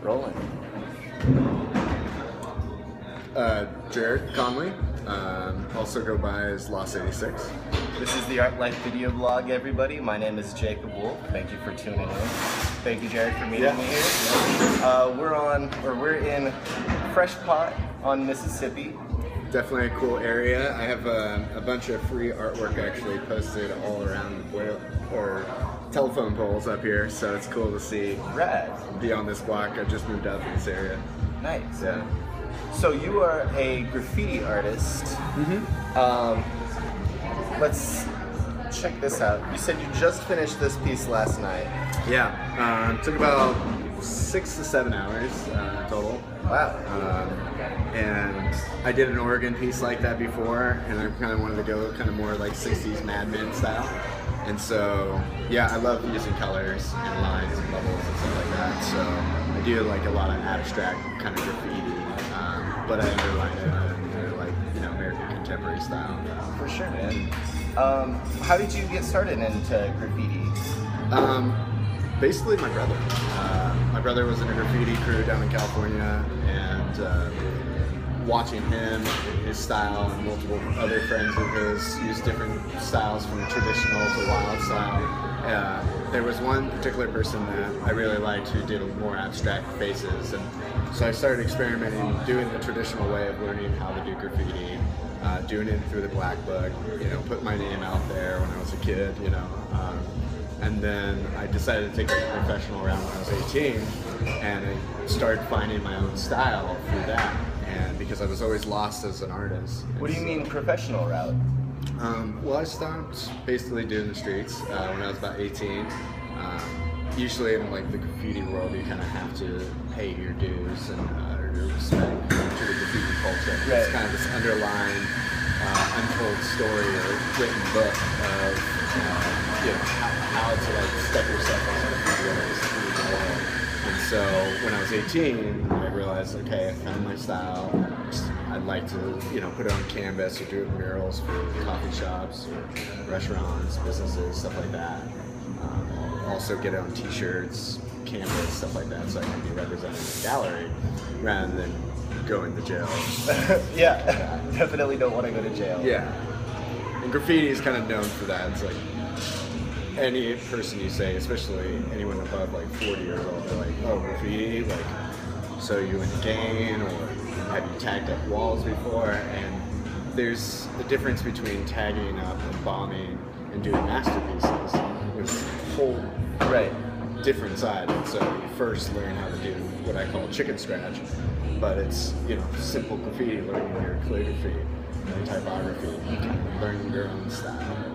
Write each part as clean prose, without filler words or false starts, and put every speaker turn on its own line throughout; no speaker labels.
Rolling.
Jared Conley, also go by as Lost 86.
This is the Art Life video blog, everybody. My name is Jacob Wolf. Thank you for tuning in. Thank you, Jared, for meeting me here. We're in Fresh Pot on Mississippi.
Definitely a cool area. I have a bunch of free artwork actually posted all around the telephone poles up here, so it's cool to see.
Rad.
Be on this block. I just moved out to this area.
Nice.
Yeah.
So you are a graffiti artist. Let's check this out. You said you just finished this piece last night.
Yeah. Took about 6 to 7 hours total.
Wow.
And I did an Oregon piece like that before, and I kind of wanted to go kind of more like 60s Mad Men style. And so, yeah, I love using colors and lines and bubbles and stuff like that. So I do like a lot of abstract kind of graffiti, but I underline it under like, you know, American contemporary style.
For sure, man. How did you get started into graffiti?
Basically my brother. My brother was in a graffiti crew down in California, and watching him, his style, and multiple other friends of his use different styles from traditional to wild style. There was one particular person that I really liked who did more abstract faces, and so I started experimenting, doing the traditional way of learning how to do graffiti, doing it through the black book, you know, put my name out there when I was a kid, you know. And then I decided to take a professional route when I was 18, and I started finding my own style through that. And because I was always lost as an artist.
What do you mean professional route?
Well, I stopped basically doing the streets when I was about 18. Usually in like the graffiti world, you kind of have to pay your dues and your respect to the graffiti culture.
Right.
It's kind of this underlying untold story or written book of you know, how to like step yourself on the graffiti world. And so when I was 18, I realized, okay, I found my style. I'd like to, you know, put it on canvas or do it murals for coffee shops or restaurants, businesses, stuff like that. Also get it on t-shirts, canvas, stuff like that, so I can be represented in the gallery rather than going to jail.
Yeah, definitely don't want to go to jail.
Yeah. And graffiti is kind of known for that. It's like any person you say, especially anyone above like 40 years old, they're like, oh, graffiti? Like, so you in gang, or have you tagged up walls before? And there's a difference between tagging up and bombing and doing masterpieces. There's a whole different side. And so you first learn how to do what I call chicken scratch, but it's, you know, simple graffiti, learning your calligraphy and typography, learning your own style.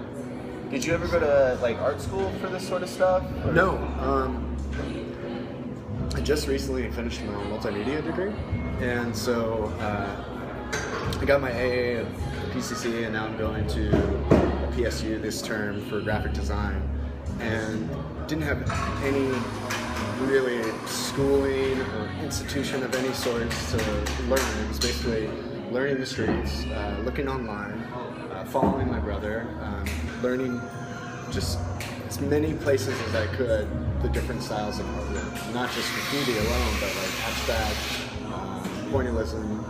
Did you ever go to like art school for this sort of stuff? Or?
No. I just recently finished my multimedia degree, and so I got my AA at PCC, and now I'm going to a PSU this term for graphic design, and didn't have any really schooling or institution of any sort to learn. It was basically learning the streets, looking online, following my brother, learning just as many places as I could the different styles of artwork, not just graffiti alone, but like abstract, pointillism,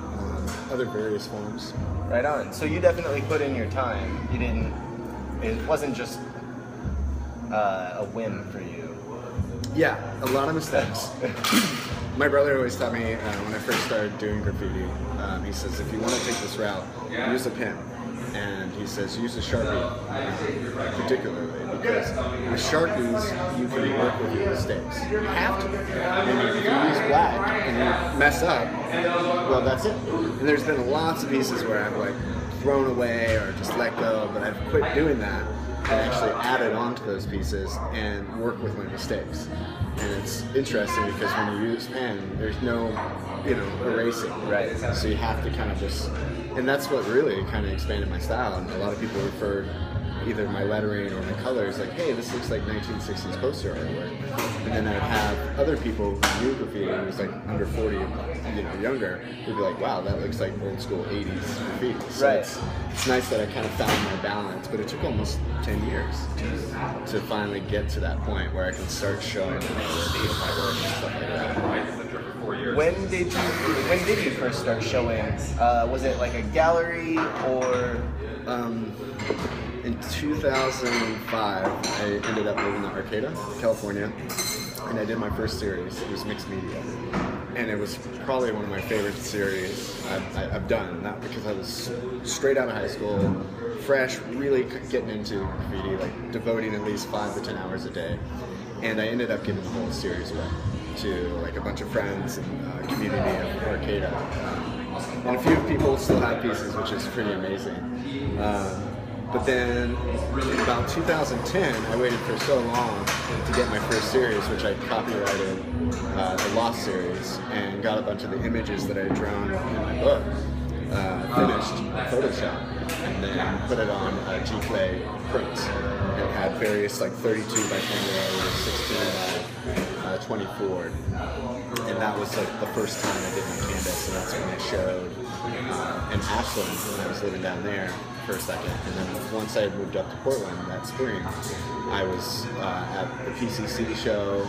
other various forms.
Right on. So you definitely put in your time. You didn't. It wasn't just a whim for you.
Yeah, a lot of mistakes. My brother always taught me when I first started doing graffiti, he says, if you want to take this route, use a pen. And he says, use a Sharpie, particularly, because with Sharpies, you can work with your mistakes. You have to. I mean, if you use black and you mess up, well, that's it. And there's been lots of pieces where I've like thrown away or just let go, but I've quit doing that and actually added on to those pieces and work with my mistakes. And it's interesting because when you use pen, there's no, you know, erasing.
Right.
So you have to kind of just, and that's what really kind of expanded my style. And a lot of people refer either my lettering or my colors like, hey, this looks like 1960s poster artwork. And then I'd have other people who knew graffiti, who was like under 40, you know, younger, who'd be like, wow, that looks like old school 80s graffiti. So
right.
It's nice that I kind of found my balance, but it took almost 10 years to finally get to that point where I can start showing my work and stuff like that.
when did you first start showing? Was it like a gallery or?
In 2005, I ended up moving to Arcata, California, and I did my first series. It was mixed media, and it was probably one of my favorite series I've done. Not because I was straight out of high school, fresh, really getting into graffiti, like devoting at least 5 to 10 hours a day, and I ended up giving the whole series away to like a bunch of friends and community of Arcata, and a few people still have pieces, which is pretty amazing. But then in about 2010, I waited for so long to get my first series, which I copyrighted the Lost series and got a bunch of the images that I had drawn in my book finished in Photoshop, and then put it on G-Clay prints. It had various like 32 by 28 or 16 by 24, and that was like the first time I did my canvas, and that's when I showed in Ashland when I was living down there for a second. And then once I moved up to Portland that spring, I was at the PCC show,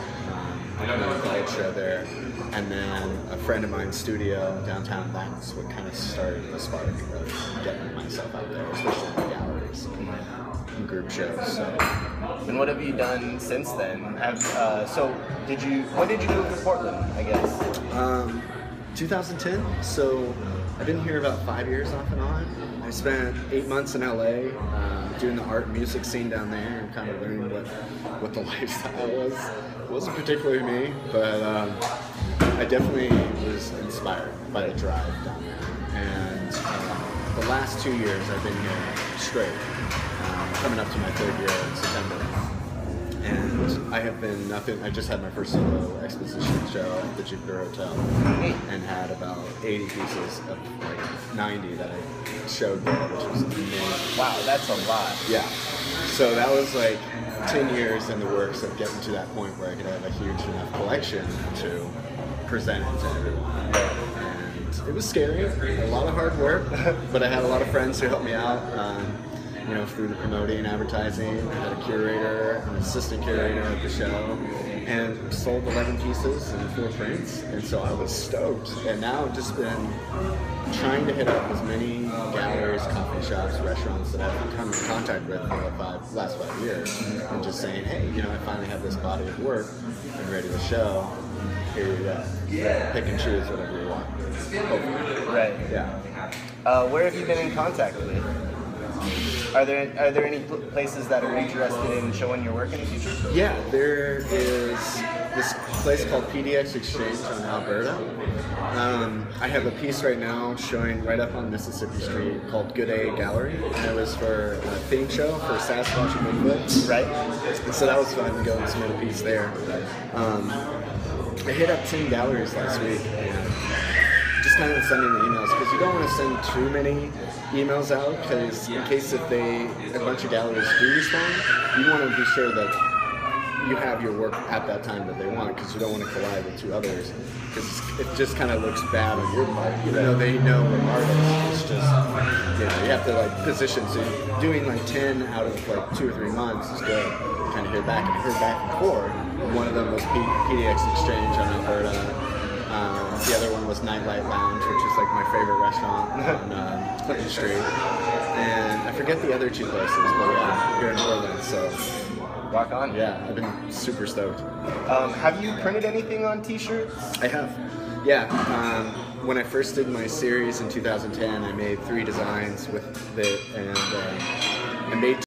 the college show there, and then a friend of mine's studio downtown. That's what kind of started the spark of getting myself out there, especially in the galleries and group shows. So.
And what have you done since then? When did you move to Portland, I guess?
2010, so I've been here about 5 years off and on. I spent 8 months in LA doing the art and music scene down there and kind of learning what the lifestyle was. It wasn't particularly me, but I definitely was inspired by the drive down there. And the last 2 years I've been here straight, coming up to my 3rd year in September. And I have been nothing. I just had my first solo exposition show at the Jupiter Hotel and had about 80 pieces of like 90 that I showed there, which was amazing.
Wow, that's a lot.
Yeah. So that was like 10 years in the works of getting to that point where I could have a huge enough collection to present it to everyone. And it was scary, a lot of hard work, but I had a lot of friends who helped me out. Through the promoting and advertising. I had a curator, an assistant curator at the show, and sold 11 pieces and 4 prints, and so I was stoked. And now I've just been trying to hit up as many galleries, coffee shops, restaurants that I've come in contact with for the last 5 years, and just saying, hey, I finally have this body of work, I'm ready to show, here you go. Pick and choose whatever you want. Hopefully.
Right.
Yeah.
Where have you been in contact with? Are there any places that are interested in showing your work in the future?
Yeah, there is this place called PDX Exchange on Alberta. I have a piece right now showing right up on Mississippi Street called Good A Gallery, and it was for a theme show for Sasquatch and Bigfoot.
Right.
And so that was fun to go and submit a piece there. I hit up 10 galleries last week and just kind of sending the emails, because you don't want to send too many emails out, because in case if a bunch of galleries do respond, you want to be sure that you have your work at that time that they want, because you don't want to collide with 2 others, because it just kind of looks bad on your part, even though they know we're artists. It's just, you have to like position, so doing like 10 out of like 2 or 3 months is good. Kind of hear back, and I heard back and forth. One of them was PDX Exchange on Alberta. The other one was Nightlight Lounge, which is like my favorite restaurant on Clinton Street. And I forget the other 2 places, but yeah, here in Portland, so.
Rock on.
Yeah, I've been super stoked.
Have you printed anything on t-shirts?
I have. Yeah. When I first did my series in 2010, I made 3 designs with it, and I made